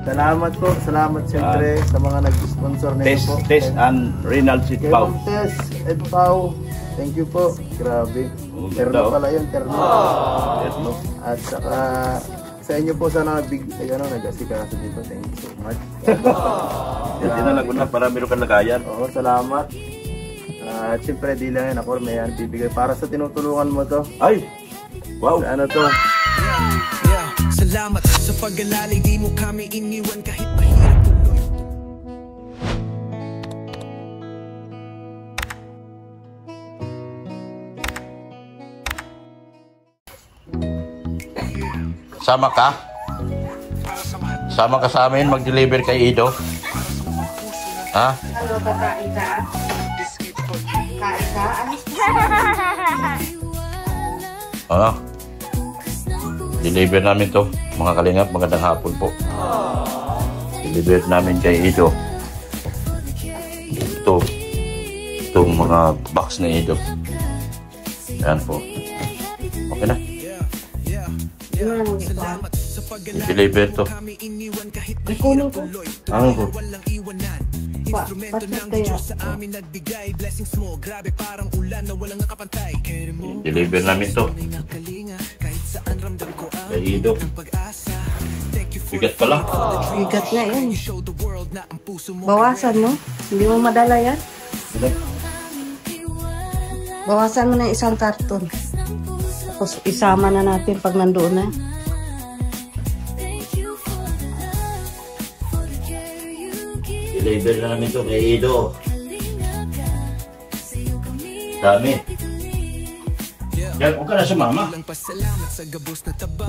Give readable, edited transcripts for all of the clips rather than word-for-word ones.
Salamat po. Salamat siyempre sa mga nag-sponsor nito po. Tess and Reynald Pau. Tess and Pau. Thank you po. Grabe. Terno pala yun. Terno. At saka sa inyo po sana nag-asikaso dito. Thank you so much. Yan tinalago na para meron kang lagayan. Oo, salamat. At siyempre di lang yan. Ako may bibigay para sa tinutulungan mo to. Ay! Wow! Ano to? Salamat sa pag-alala, di mo kami iniwan kahit mahirap tuloy. Sama ka? Sama ka sa amin mag-deliver kay Ido? Ha? Ano ba kain ka? Kain ka? Ano? Deliver namin to, mga kalingap, magandang hapon po. Deliver namin kay Ido. Itong mga box ni Ido. Yan po. Okay na. Deliver to. Ikunin ko. Ano po? Deliver namin to. Kay Ido. Bigat pala. Bigat na yan. Bawasan mo. Hindi mo madala yan. Bawasan mo na isang karton. Tapos isama na natin pag nandoon na. Deliver na namin to kay Ido. Dami. Yan, huwag ka na sumama.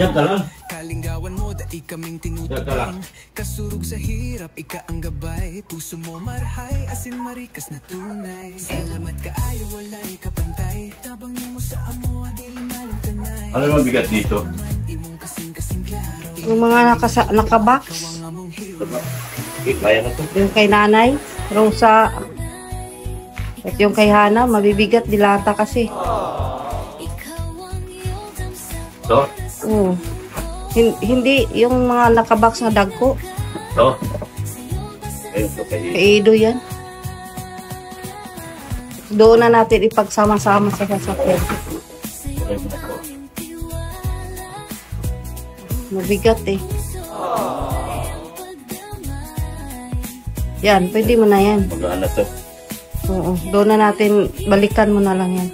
Yan ka lang. Kalingawan mo dahil kaming tinutupang kasurog sa hirap, ika ang gabay. Puso mo marahay, asin marikas na tunay. Salamat ka ay wala'y kapantay. Tabang mo sa amo, di limalang tanay. Ano yung bigat dito? Yung mga nakabox. Kaya na to. Yung kay nanay, Rosa. At yung kay Hana, mabibigat dilata kasi. To? Oo. Hindi yung mga nakabox na dagko. To? Ayun to kay Ido. Kay Ido yan. Doon na natin ipagsama-sama sa sasakyan. Mabigat eh. Yan, pwede mo na yan. Magana to. Oo, doon na natin, balikan mo na lang yan.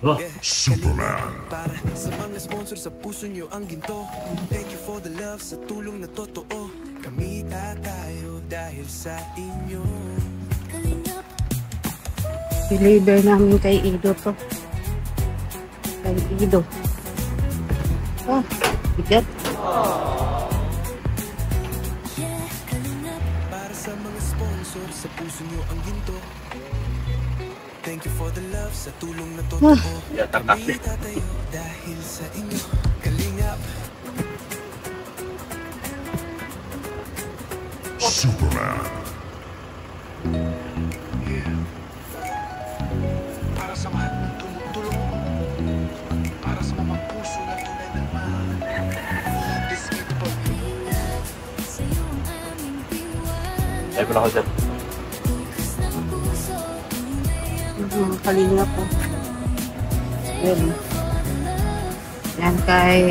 Oh. Superman. Para sa mga sponsor sa puso nyo ang ginto. Thank you for the love sa tulong na totoo. Kami tatayo dahil sa inyo. Deliver namin kay Ido to. Kay Ido. Ah, bigat. Para sa mga sponsor sa puso nyo ang ginto. Thank you for the love sa tulong na totoo. Kami tatayo dahil sa inyo. Kalingap. Superman. Para sa mga tumutulong. Para sa mga puso na tunay na mahal. This is for me. Ay, pala ko dyan. Mga kalinga po. Yan. Yan kay...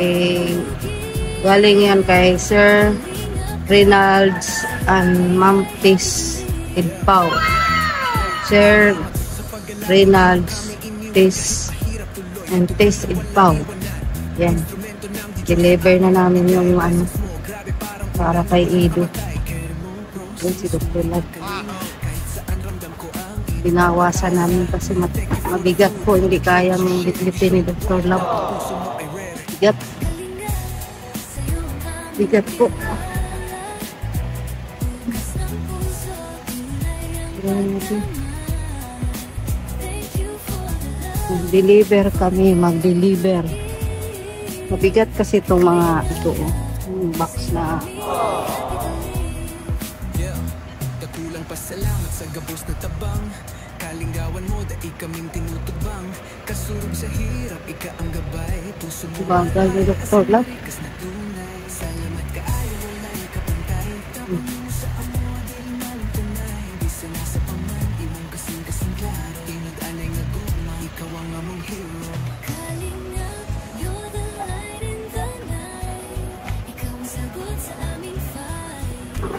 Galing yan kay Sir Reynolds and Ma'am Tess Pau. Sir Reynolds, Tess and Tess Pau. Yan. Deliver na namin yung ano para kay Ido. Yan si Dr. Lad. Binawasan namin kasi mabigat po, hindi kayang bitbitin ni Dr. Love. Bigat. Bigat po. Mag-deliver kami, mag-deliver. Mabigat kasi itong mga ito, yung box na Kakulang pasalamat sa gabos na tabang. Kalingawan mo, daig kaming tinutubang. Kasurog sa hirap, ika ang gabay. Puso mo Bagay ni Doktor lang. marikas na tunay. Salamat ka ayaw, wala'y kapantay. Tabang mo sa amo, di maling tunay. Di sana sa paman, imong kasing-kasing klaro. Tinag-anay nga guma, ikaw ang among hero. Kalingap, you're the light in the night. Ikaw ang sagot sa aming fight.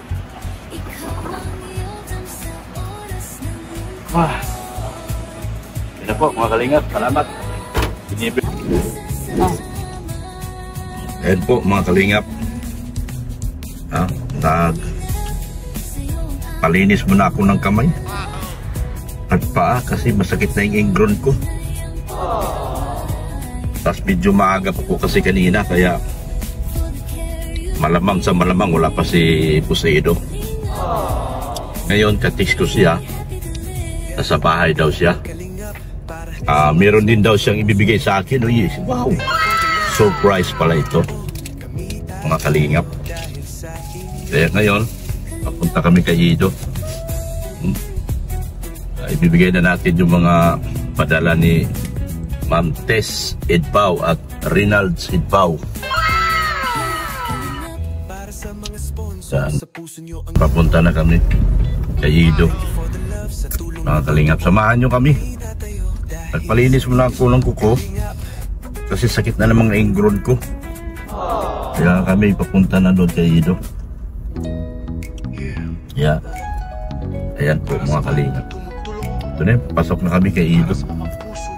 Ikaw ang iyong sa oras ng lungkot. Yun na po mga kalingap, salamat. Ayan po mga kalingap. Palinis muna ako ng kamay at paa kasi masakit na yung ingrown ko. Tapos medyo maaga pa po kasi kanina kaya malamang sa malamang wala pa si Puseido. Ngayon katext ko siya, nasa bahay daw siya. Meron din daw siyang ibibigay sa akin. Uy, wow, surprise pala ito mga kalingap. Kaya ngayon papunta kami kay Ido. Ibibigay na natin yung mga padala ni Ma'am Tess Idpao at Reynolds Idpao. Papunta na kami kay Ido. Mga kalingap, samahan nyo kami. Nagpalinis muna ako ng kuko kasi sakit na namang ingrown ko. Kaya kami papunta na doon kay Ido. Yeah. Ayan po mga kalingap. Ito na, pasok na kami kay Ido.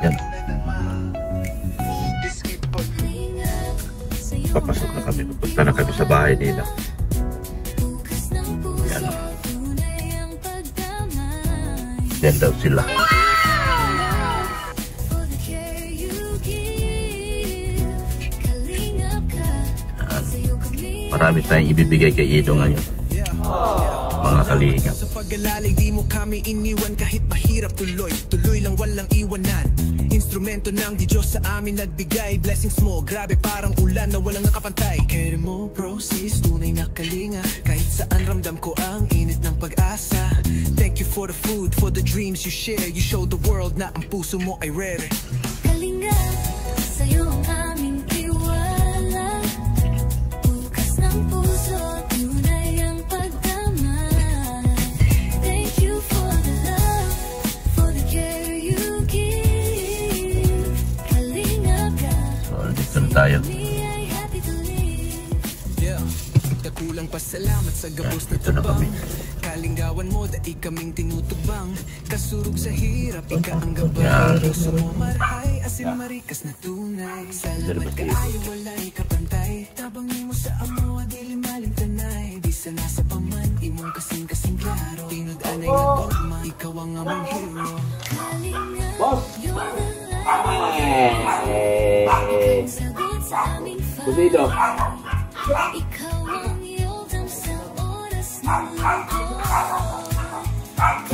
Yan. Papasok na kami. Papunta na kami sa bahay nila. Yan. Yan daw sila. Marami tayong ibibigay kay Ido ngayon. Mga kalingap. Sa pag-alalay di mo kami iniwan kahit mahirap tuloy. Tuloy lang walang iwanan. Instrumento ng di Diyos sa amin nagbigay. Blessings mo grabe parang ulan na walang nakapantay. Care mo bro sis tunay na kalinga. Kahit saan ramdam ko ang init ng pag-asa. Thank you for the food, for the dreams you share. You show the world na ang puso mo ay rare. Kalinga, sa'yo ang aming tiwala. Bukas ng puso, tunay ang pagdamay. Thank you for the love, for the care you give. Kalinga ka, So, dito na tayo. me ay happy to live. Yeah. Kakulang pasalamat sa gabos na Dito na tabang. kami. Kalingawan mo, daig kaming tinutubang. Kasurog sa hirap, ika ang gabay. Yan. Puso mo marhay, asin marikas na tunay. Salamat ka ayaw, wala'y kapantay. Tabang mo sa amo, dili maling tanay. Di sana sa paman, imong kasing-kasing klaro. Tinod-anay na dogma, ikaw ang among hero. Kalinga, you're the light. Sagot sa aming fight. Ikaw ang iyong sa oras ng lungkot.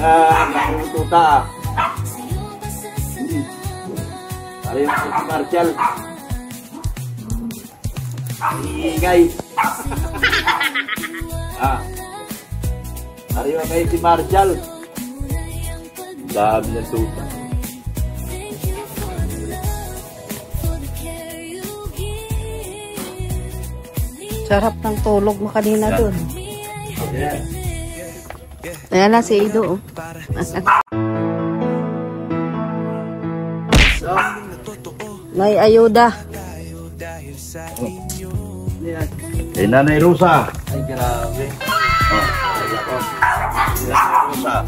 Nakututa. Sa'yo pasasalamat. Ari yung si Marshall. Ingay. Ari yung kay si Marshall. Dami na tuta. Thank you for the love, for the care you give. Sarap ng tulog mo kanina dun. Me ay happy to live. Ayan na si Ido. Oh. May ayuda. Eh, Nanay Rosa. Ay, grabe. Rosa.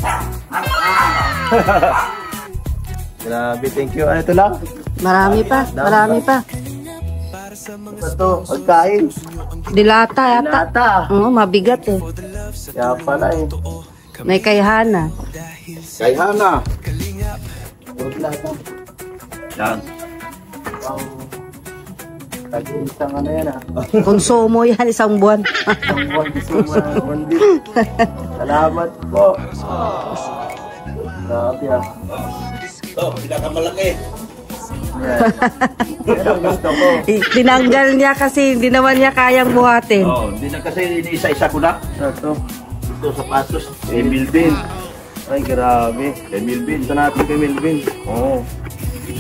Grabe, thank you. Ano ito lang? Marami pa. Marami pa. Ito, pagkain. Dilata yata. Lata. Oo, mabigat eh. Kaya pala eh. May kayhana. Kay Hana. Huwag lata. Yan. Tag-isang ano yan ah. Konsumo yan isang buwan. Isang buwan, isang buwan. Salamat po. Grabe ah. Ito, pinakamalaki. Yan. Yan ang gusto ko. Tinanggal niya kasi hindi naman niya kayang buhatin. Oh, hindi na kasi iniisa-isa ko na. Ito. Ito sapatos. Emil din. Ay, grabe. Kay Milvin. Ito natin kay Melvin. Oh.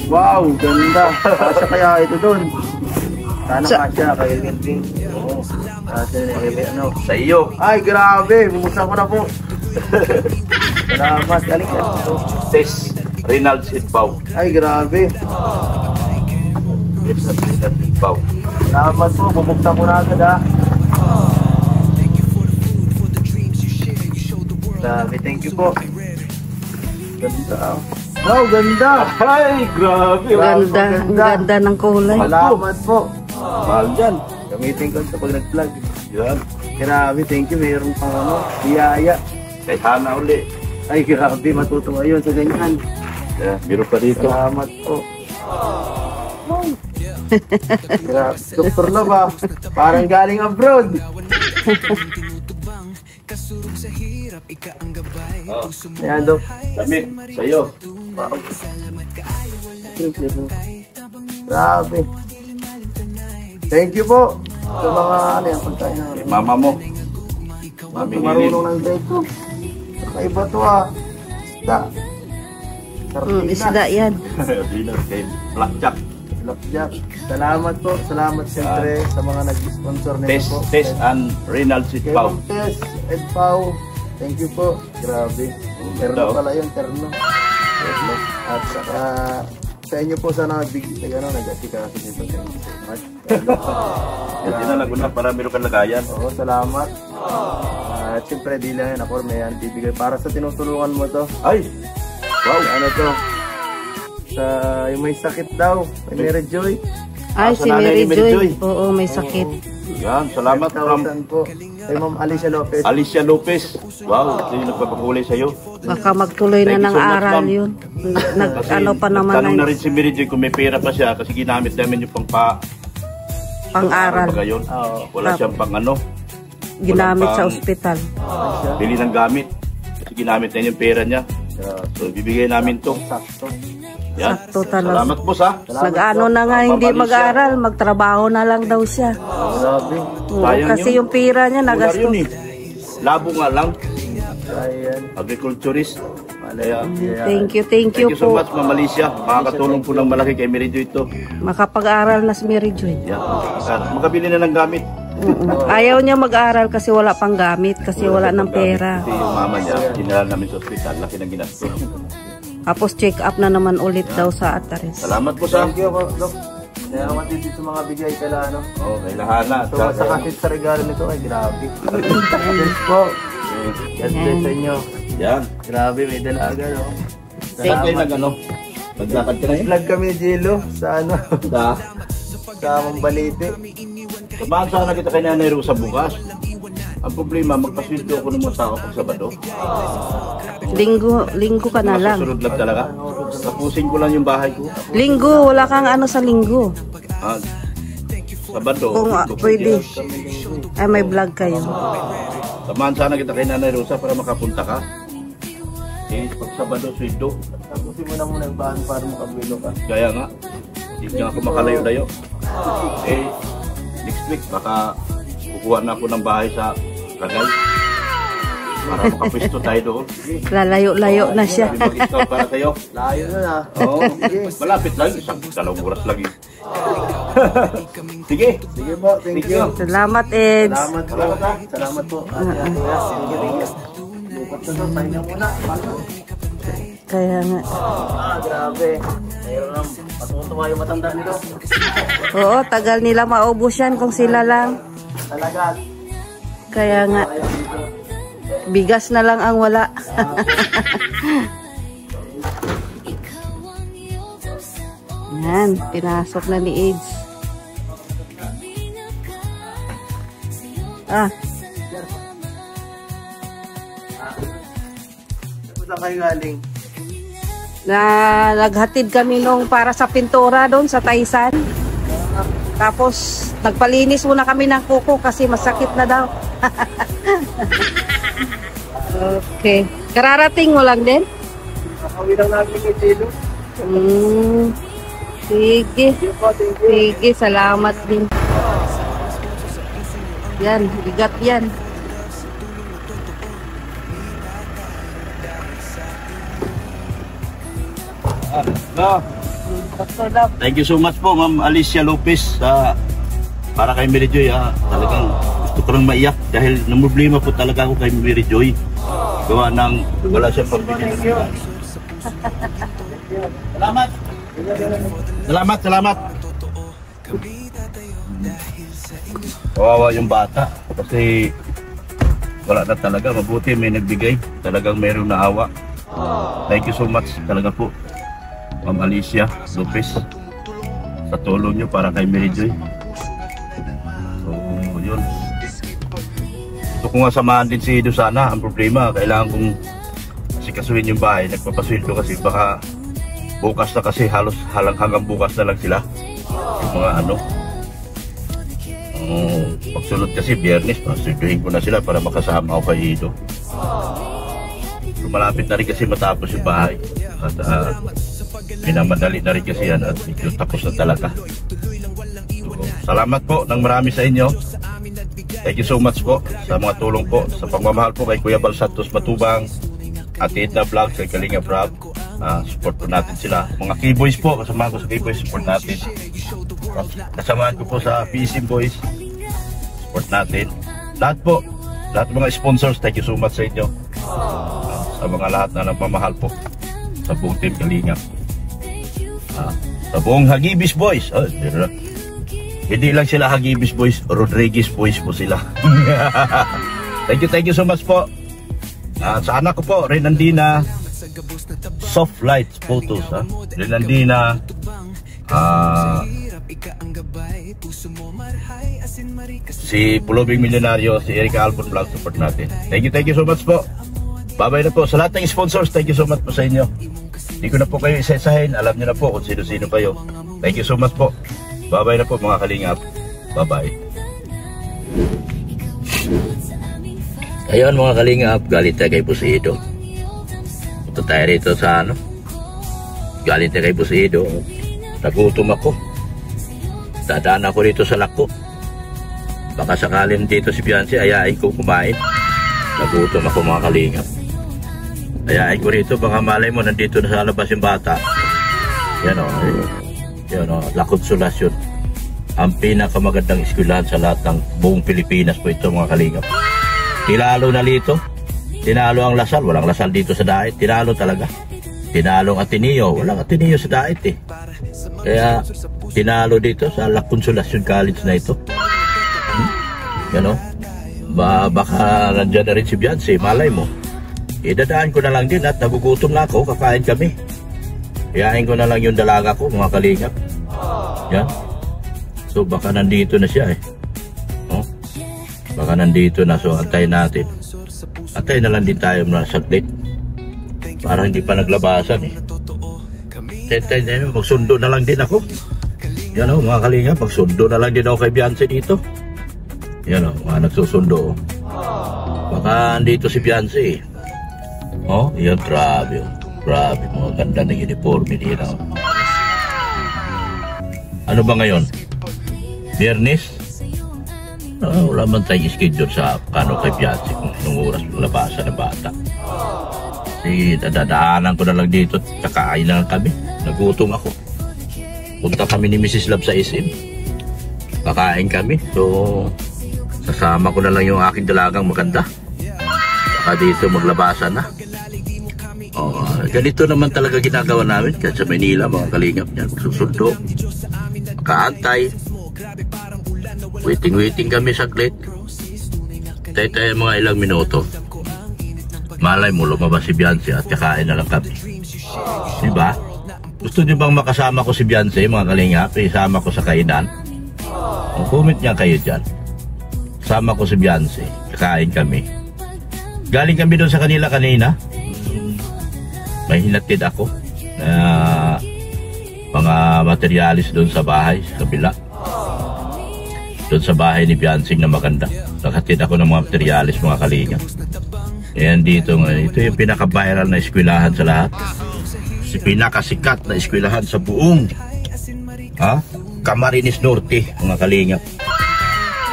Wow, ganda. Kasya kaya ito doon. Sana kasya kay Melvin. Oo. Kasya na kay ano. Sa iyo. Ay, grabe. Bumusta ko na po. Salamat. Galing ka. Tess Reynolds Itbaw. Ay, grabe. Tess Reynolds Itbaw. Salamat po. Bumukta ko na agad ha. Grabe. Thank you po. Ganda. Wow, ganda. Ay, grabe. Ganda, ang ganda ng kulay. Salamat po. Mahal dyan. Gamitin ko sa pag nag-vlog. Yan. Grabe, thank you. Mayroon pang ano, biyaya. Kay Hana uli. Ay, grabe. Matutuwa yun sa ganyan. Yeah, meron pa dito. Salamat po. Grabe. Dr. Love ah. Parang galing abroad. Ayan, Dok. Damit. Sa iyo. Wow. Grabe. Thank you po. Sa mga ano yan, pagkain na. Kay mama mo. Mami Nilin. Marunong ng dito. Kakaiba to ah. Isda. Isda yan. Dinner kay Blackjack. Blackjack. Salamat po. Salamat siyempre sa mga nag-sponsor nito Tess, po. Tess and Reynolds Kay Itbaw. Ma'am Tess, Ed Pao. Thank you po. Grabe. Terno pala yun, terno. At saka sa inyo po sana nag-asikaso dito. Thank you so much. Hindi na naguna para meron kang lagayan. Oo, salamat. At siyempre di lang yan ako may bibigay para sa tinutulungan mo to. Ay! Wow! Ano to? Sa yung may sakit daw, may Mary Joy. Ay, sa si nanay Mary ni Mary Joy. Joy. Oo, may sakit. Yan, salamat Ma'am 10,000 po. Kay Ma'am Alicia Lopez. Alicia Lopez. Wow, ito yung nagpapakulay sa'yo. Baka magtuloy na Thank you ng so much, aral ma'am. yun. Kasi Ano pa naman nagtanong na ay rin si Mary Joy kung may pera pa siya kasi ginamit namin yung pang-aral. Baga yun. Oo. Wala siyang pang ano, Ginamit sa pang- ospital. bili ng gamit. Kasi ginamit na yung pera niya. So, bibigay namin to. Sakto. Yan. Sakto talaga. Salamat po sa. Nag-ano na nga, hindi mag-aral. Magtrabaho na lang daw siya. Grabe. Oo, Sayang kasi yun. yung pira niya Wala nagastos. yun eh. Labo nga lang. Ayan. Agriculturist. Kaya, Thank you thank you so po. much, Ma'am Alicia. Makakatulong po ng malaki kay Mary Joy ito. Makapag-aral na si Mary Joy. Yan. At makabili na ng gamit. Ayaw niya mag-aral kasi wala pang gamit, kasi wala ng pera. Kasi yung mama niya, dinala namin sa ospital, laki ng ginastos. Tapos check up na naman ulit daw sa Atares. Salamat po sa. Thank you, Dok. Kaya naman dito sa mga bigay kala ano. Oh, kay Lahana. So, sa kahit sa regalo nito ay grabe. Thanks po. God bless sa inyo. Yan. Grabe, may dala agad oh. Saan kayo nag-ano? Naglakad ka na yun? Vlog kami Jilo sa ano, Sa? sa Mambalite. Samahan sana kita kay Nanay Rosa bukas. Ang problema, magpasweldo ako ng mga tao pag Sabado. Linggo ka na lang. Masusunod lang talaga. Tapusin ko lang yung bahay ko. Linggo, wala kang ano sa linggo. Ah, Sabado. Kung pwede. Ay, may vlog kayo. Samahan sana kita kay Nanay Rosa para makapunta ka. Eh, pag Sabado, sweldo. Tapusin mo na muna yung bahan para makabilo ka. Kaya nga, hindi nga ako makalayo-layo. Eh, next week, baka kukuha na ako ng bahay sa Cagay. Para makapwesto tayo doon. Lalayo-layo na siya. Mag-scout para sa'yo. Layo na na. Oo, malapit lang. Isang dalawang oras lagi. Sige. Sige po, thank you. Salamat, Eds. Salamat po. Salamat po. Thank you. Bukat na to, tayo na muna. Kaya nga. Grabe. Mayroon lang. Matutuwa yung matanda nito. Oo, tagal nila maubos yan kung sila lang. Talaga. Kaya nga. Bigas na lang ang wala. Yan, pinasok na ni Eds. Ah, Saan kayo galing? naghatid kami nung para sa pintura doon sa Taisan. Tapos nagpalinis muna kami ng kuko kasi masakit na daw. Okay. Kararating mo lang din? Nakawin lang namin kay Jilo. Sige. Sige, salamat din. Yan, bigat yan. No. Thank you so much po, Ma'am Alicia Lopez. Para kay Mary Joy, talagang gusto ko lang maiyak dahil namumblema po talaga ako kay Mary Joy. Gawa ng wala siya pambili. Salamat. Salamat. Kawawa yung bata kasi wala na talaga. Mabuti may nagbigay. Talagang mayroong naawa. Thank you so much talaga po, Ma'am Alicia Lopez, sa tulong nyo para kay Mary Joy. So yun, gusto ko nga samahan din si Ido sana. Ang problema, kailangan kong sikasuhin yung bahay. Nagpapasweldo kasi baka bukas na, kasi halos hanggang bukas na lang sila yung mga pagsunod kasi Biyernes, pasweldohin ko na sila para makasama ako kay Ido. So, malapit na rin kasi matapos yung bahay at minamadali na rin kasi yan at tapos na talaga. So, salamat po ng marami sa inyo. Thank you so much po sa mga tulong po, sa pagmamahal po kay Kuya Bal Santos Matubang, Ate Edna Vlog, kay Kalinga Prab. Support po natin sila. Mga K-Boys po, kasama ko sa K-Boys, support natin. Kasamahan ko po sa PSM Boys, support natin. Lahat po, lahat ng mga sponsors, thank you so much sa inyo. Sa mga lahat na nagmamahal po sa buong team Kalinga. Sa buong Hagibis Boys. Hindi lang sila Hagibis Boys, Rodriguez Boys po sila. Thank you so much po. Sa anak ko po, Renandina Soft Lights Photos. Renandina si Pulobing Milyonaryo, si Erika Albon Vlog, support natin. Thank you so much po. Bye-bye na po sa lahat ng sponsors. Thank you so much po sa inyo. Hindi ko na po kayo isa-isahin. Alam niyo na po kung sino-sino kayo. Thank you so much po. Bye-bye na po mga kalingap. Bye-bye. Ayun mga kalingap, galit tayo kay Busido. Punta tayo rito sa galit tayo kay Busido. Nagutom ako. Dadaan ako rito sa Lako. Baka sakalin dito si Beyonce, ayain ko kumain. Nagutom ako mga kalingap. Ayain ko rito, baka malay mo nandito na sa labas yung bata. Yan o, La Consolacion. Ang pinakamagandang eskwelahan sa lahat ng buong Pilipinas po ito mga kalingap. Tinalo na dito. Tinalo ang Lasal. Walang Lasal dito sa Daet. Tinalo talaga. Tinalo ang Ateneo. Walang Ateneo sa Daet eh. Kaya tinalo dito sa La Consolacion College na ito. Yan o. Baka nandyan na rin si Beyonce. Malay mo. Idadaan ko na lang din at nagugutom na ako. Kakain kami. Iyain ko na lang yung dalaga ko mga kalingap. Yan. So baka nandito na siya eh. Baka nandito na, so antayin natin. Antayin na lang din tayo na saglit. Parang hindi pa naglabasan eh. Magsundo na lang din ako. Yan o mga kalingap, magsundo na lang din ako kay Beyonce dito. Yan o, mga nagsusundo. Baka nandito si Beyonce eh. Yan, grabe. Grabe, mga ganda ng uniforme dito. Ano ba ngayon? Biyernes? Wala man tayong schedule sa kay Beyonce kung anong oras labasan ng bata. Dadaanan ko na lang dito, kakain na lang kami. Nagutom ako. Punta kami ni Mrs. Love sa SM. Kakain kami. So, sasama ko na lang yung aking dalagang maganda. Saka dito maglabasan na. Ganito naman talaga ginagawa namin kahit sa Manila mga kalingap niyan. Susundo, kaantay, waiting kami saglit. Tayo mga ilang minuto. Malay mo lumabas si Beyonce at kakain na lang kami. Diba? Gusto niyo bang makasama ko si Beyonce mga kalingap? Isama ko sa kainan. Comment niya kayo dyan. Sama ko si Beyonce, kakain kami. Galing kami doon sa kanila kanina. May hinatid ako na mga materialis doon sa bahay, sa kabila. Doon sa bahay ni Beyonce na maganda. Naghatid ako ng mga materialis mga kalinga. Ayan dito nga, ito yung pinaka-viral na eskwelahan sa lahat. Si pinakasikat na eskwelahan sa buong Camarines Norte mga kalinga.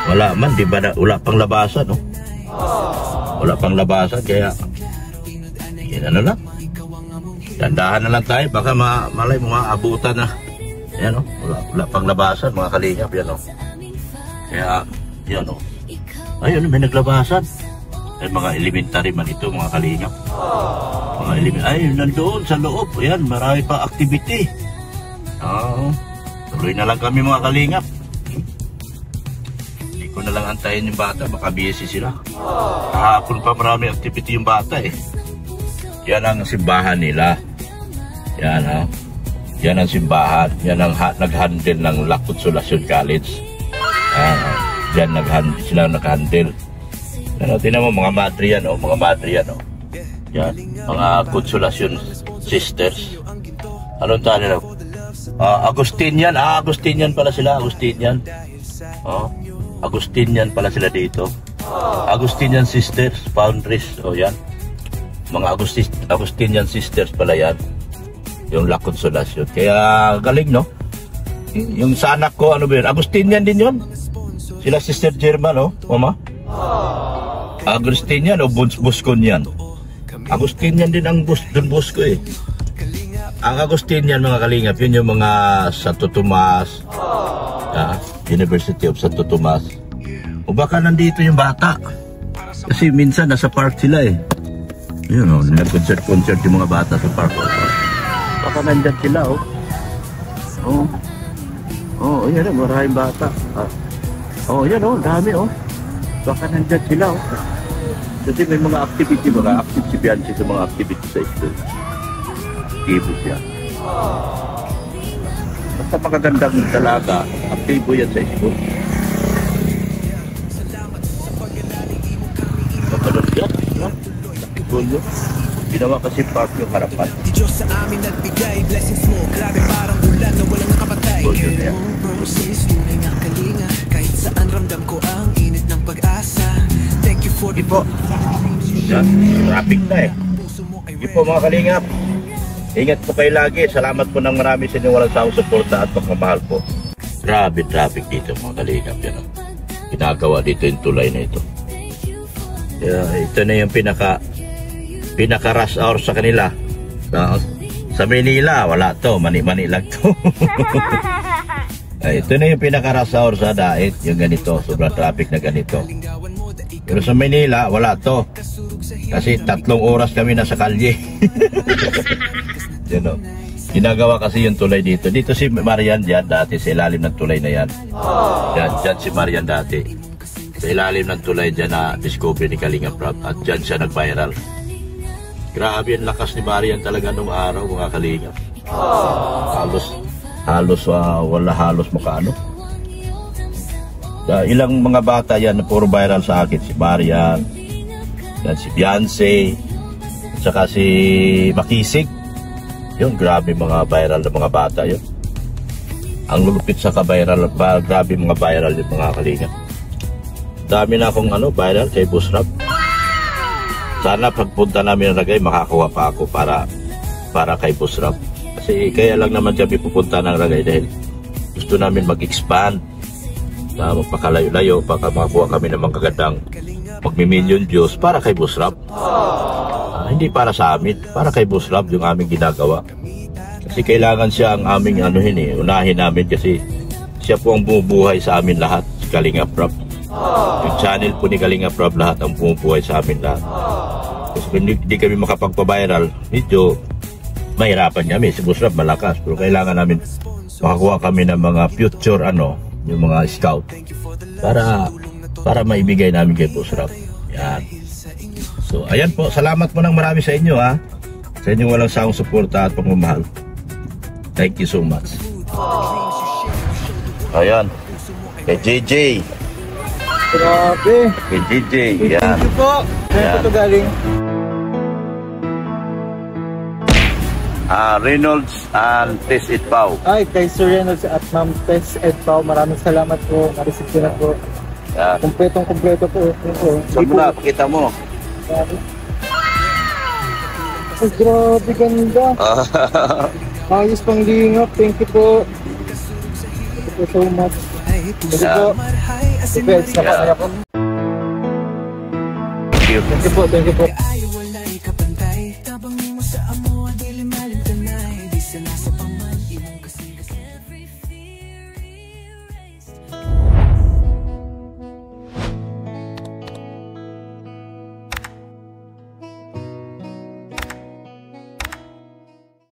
Wala man, di ba wala pang labasan, no? Wala pang labasan, kaya yan lang. Dandahan na lang tayo, baka malay mo maabutan na. Yan o, wala pang labasan mga kalingap, yan o. Kaya, yan o. Ayun, may naglabasan. Ay, mga elementary man ito mga kalingap. Mga elementary, ay, nandoon sa loob. Ayan, marami pa activity. Tuloy na lang kami mga kalingap. Hindi ko na lang antayin yung bata, baka busy sila. Kahapon pa marami activity yung bata eh. Yan ang simbahan nila. Yan ha. Yan ang simbahan. Yan ang nag-handle ng La Consolacion College. Yan sila nag-handle. Ano, tinan mo mga madre yan o. Mga madre yan o. Yan. Mga Consolacion Sisters. Anong tali na? Agustinian. Agustinian pala sila. Agustinian. Agustinian pala sila dito. Agustinian Sisters. Foundries. O yan. Mga Agustinian Sisters pala yan. Yung La Consolacion. Kaya galing no? Yung sa anak ko, ano ba yun? Agustinian din yun. Sila Sister German, no? Mama? Agustinian o Boscon yan? Agustinian din ang Don Bosco eh. Ang Agustinian mga kalingap, yun yung mga Santo Tomas, University of Santo Tomas. O baka nandito yung bata. Kasi minsan nasa park sila eh. Yun o, nag-concert yung mga bata sa park. Baka nandyan sila yan o, maraming bata. Yan o, dami o. Baka nandyan sila o. Kasi may mga activity, mga active si Bianchi sa mga activity sa school. Aktibo siya. Basta magagandang dalaga, aktibo yan sa school. Kapalot yan, aktibo yun. Ginawa kasi park yung harapan. Diyos sa amin nagbigay blessings mo. Grabe parang ulan na walang nakapatay. Roses, tunay na kalinga. Kahit saan ramdam ko ang init ng pag-asa. Thank you for the po. Yan, traffic na eh. Hindi po mga kalingap. Ingat po kayo lagi. Salamat po ng marami sa inyong walang sawang suporta at pagmamahal po. Grabe traffic dito mga kalingap. Yan, ginagawa dito yung tulay na ito. Ito na yung pinaka-rush hour sa kanila. Sa Manila, wala to. Mani-mani lang to. Ito na yung pinaka-rush hour sa Dait. Yung ganito. Sobrang traffic na ganito. Pero sa Manila, wala to. Kasi 3 oras kami nasa kalye. You know, ginagawa kasi yung tulay dito. Dito si Marian dyan dati sa ilalim ng tulay na yan. Dyan si Marian dati. Sa ilalim ng tulay dyan na discovery ni Kalinga Prab. At dyan siya nag-viral. Grabe ang lakas ni Marian talaga nung araw mga Kalinga. Halos wala halos makaano. Ilang mga bata yan na puro viral sa akin. Si Marian, yan si Beyonce, at saka si Makisig. Yun, grabe mga viral na mga bata yun. Ang lulupit sa ka-viral, grabe mga viral yung mga Kalinga. Dami na akong viral kay Busrap. Sana pagpunta namin ng Ragay, makakuha pa ako para kay Busrap. Kasi kaya lang naman kami pupunta ng Ragay dahil gusto namin mag-expand. Magpakalayo-layo, baka makakuha kami ng mga kagandang magmi-million views para kay Busrap. Hindi para sa amin, para kay Busrap yung aming ginagawa. Kasi kailangan siya ang aming unahin namin kasi siya po ang bumubuhay sa amin lahat, si Kalinga Prab. Yung channel po ni Kalinga Prab lahat ang bumubuhay sa amin lahat. Kasi kung hindi kami makapagpa-viral, medyo mahirapan kami. Si Busrap malakas, pero kailangan namin makakuha kami ng mga future yung mga scout para maibigay namin kay Busrap. Yan. So ayan po, salamat po ng marami sa inyo sa inyong walang sawang suporta at pagmamahal. Thank you so much. Ayan, kay JJ. Grabe. Kay JJ, yan. Thank you po. Saan po ito galing? Reynolds and Tess Edpao. Ay, kay Sir Reynolds at Ma'am Tess Edpao. Maraming salamat po. Na-receive ko na po. Kumpletong-kumpleto po. Saan mo na? Pakita mo. Grabe. Ay, grabe ganda. Ayos pang lingap. Thank you po. Thank you so much. Thank you po. Depends na po. Thank you. Thank you po. Thank you po.